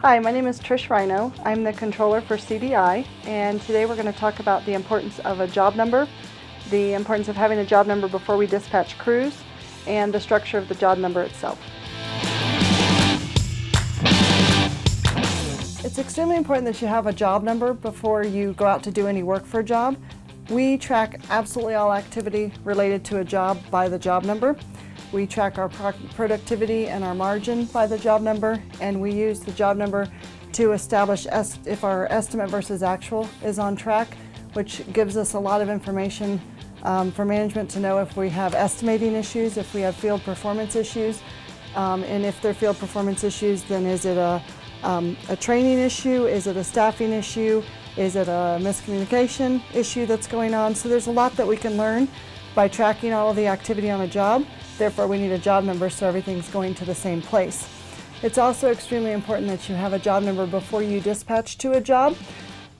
Hi, my name is Trish Rhino. I'm the controller for CDI, and today we're going to talk about the importance of a job number, the importance of having a job number before we dispatch crews, and the structure of the job number itself. It's extremely important that you have a job number before you go out to do any work for a job. We track absolutely all activity related to a job by the job number. We track our productivity and our margin by the job number, and we use the job number to establish if our estimate versus actual is on track, which gives us a lot of information for management to know if we have estimating issues, if we have field performance issues, and if they're field performance issues, then is it a training issue, is it a staffing issue, is it a miscommunication issue that's going on? So there's a lot that we can learn by tracking all of the activity on a job. Therefore, we need a job number so everything's going to the same place. It's also extremely important that you have a job number before you dispatch to a job.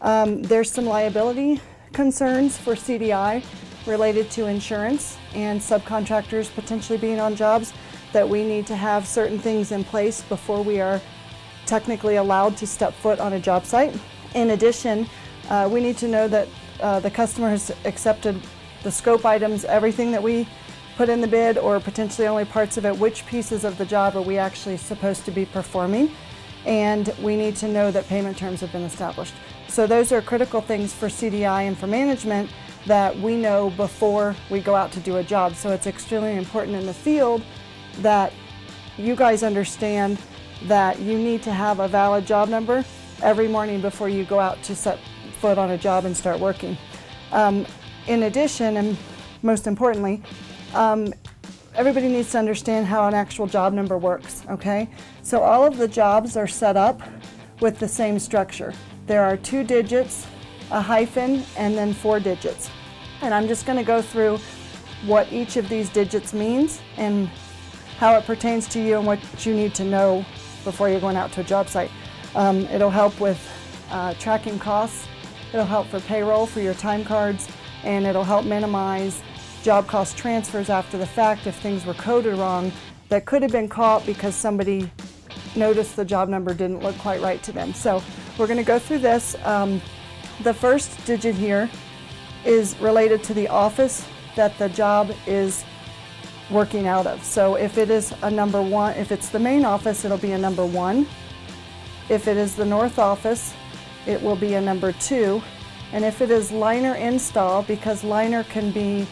There's some liability concerns for CDI related to insurance and subcontractors potentially being on jobs that we need to have certain things in place before we are technically allowed to step foot on a job site. In addition, we need to know that the customer has accepted the scope items, everything that we put in the bid, or potentially only parts of it, which pieces of the job are we actually supposed to be performing, and we need to know that payment terms have been established. So those are critical things for CDI and for management that we know before we go out to do a job. So it's extremely important in the field that you guys understand that you need to have a valid job number every morning before you go out to set foot on a job and start working. In addition, and most importantly, everybody needs to understand how an actual job number works, okay? So all of the jobs are set up with the same structure. There are 2 digits, a hyphen, and then 4 digits. And I'm just going to go through what each of these digits means and how it pertains to you and what you need to know before you're going out to a job site. It'll help with tracking costs, it'll help for payroll for your time cards, and it'll help minimize job cost transfers after the fact if things were coded wrong that could have been caught because somebody noticed the job number didn't look quite right to them. So we're going to go through this. The first digit here is related to the office that the job is working out of. So if it is a number 1, if it's the main office, it'll be a number 1. If it is the north office, it will be a number 2. And if it is liner install, because liner can be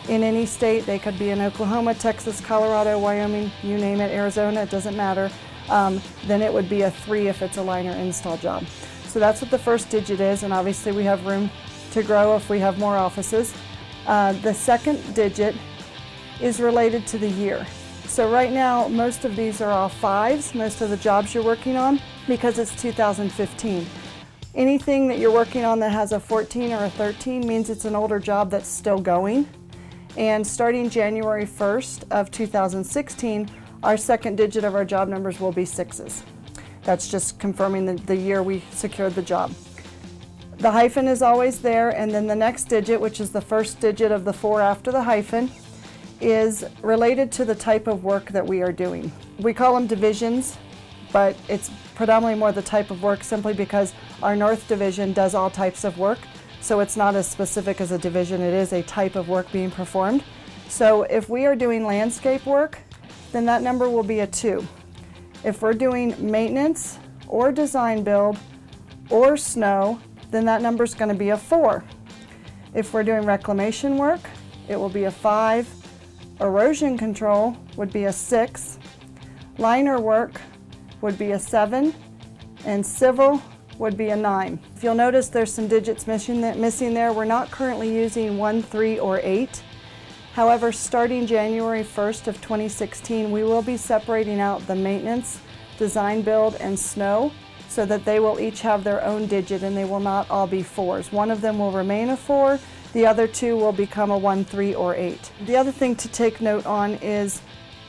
in any state, they could be in Oklahoma, Texas, Colorado, Wyoming, you name it, Arizona, it doesn't matter, then it would be a 3 if it's a liner install job. So that's what the first digit is, and obviously we have room to grow if we have more offices. The second digit is related to the year. So right now, most of these are all 5s, most of the jobs you're working on, because it's 2015. Anything that you're working on that has a 14 or a 13 means it's an older job that's still going. And starting January 1st of 2016, our second digit of our job numbers will be 6s. That's just confirming the year we secured the job. The hyphen is always there, and then the next digit, which is the first digit of the 4 after the hyphen, is related to the type of work that we are doing. We call them divisions, but it's predominantly more the type of work simply because our North Division does all types of work. So it's not as specific as a division, it is a type of work being performed. So if we are doing landscape work, then that number will be a 2. If we're doing maintenance or design build or snow, then that number is going to be a 4. If we're doing reclamation work, it will be a 5. Erosion control would be a 6. Liner work would be a 7. And civil would be a 9. If you'll notice, there's some digits missing there. We're not currently using 1, 3, or 8. However, starting January 1st of 2016, we will be separating out the maintenance, design build, and snow so that they will each have their own digit and they will not all be 4s. One of them will remain a 4, the other 2 will become a 1, 3, or 8. The other thing to take note on is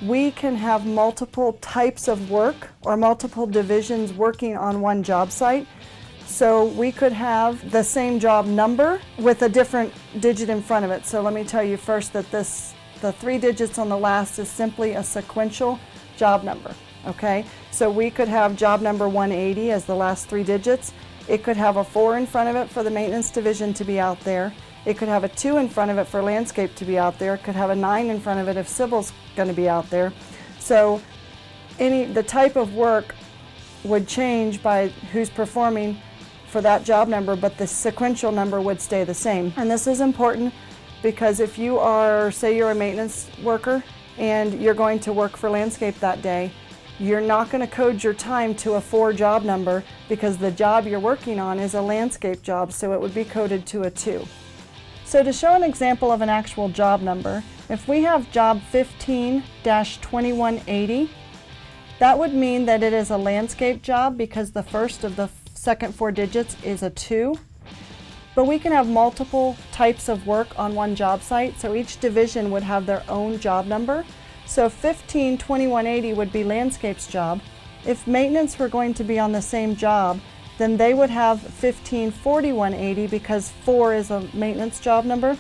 we can have multiple types of work or multiple divisions working on one job site. So we could have the same job number with a different digit in front of it. So let me tell you first that the 3 digits on the last is simply a sequential job number. okay? So we could have job number 180 as the last 3 digits. It could have a 4 in front of it for the maintenance division to be out there. It could have a 2 in front of it for landscape to be out there. It could have a 9 in front of it if civil's going to be out there. So the type of work would change by who's performing for that job number, but the sequential number would stay the same. And this is important because if you are, say you're a maintenance worker and you're going to work for landscape that day, you're not going to code your time to a 4 job number because the job you're working on is a landscape job, so it would be coded to a 2. So to show an example of an actual job number, if we have job 15-2180, that would mean that it is a landscape job because the first of the second 4 digits is a 2. But we can have multiple types of work on one job site, so each division would have their own job number. So 15-2180 would be landscape's job. If maintenance were going to be on the same job, then they would have 15-4180 because 4 is a maintenance job number.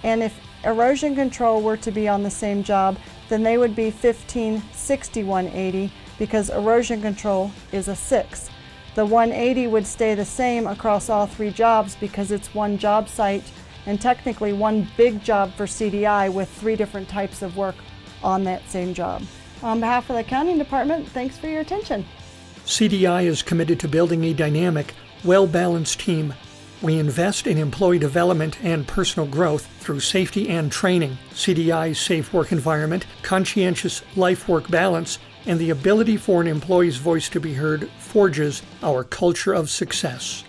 And if erosion control were to be on the same job, then they would be 15-6180 because erosion control is a 6. The 180 would stay the same across all 3 jobs because it's one job site and technically one big job for CDI with 3 different types of work on that same job. On behalf of the accounting department, thanks for your attention. CDI is committed to building a dynamic, well-balanced team. We invest in employee development and personal growth through safety and training. CDI's safe work environment, conscientious life-work balance, and the ability for an employee's voice to be heard forges our culture of success.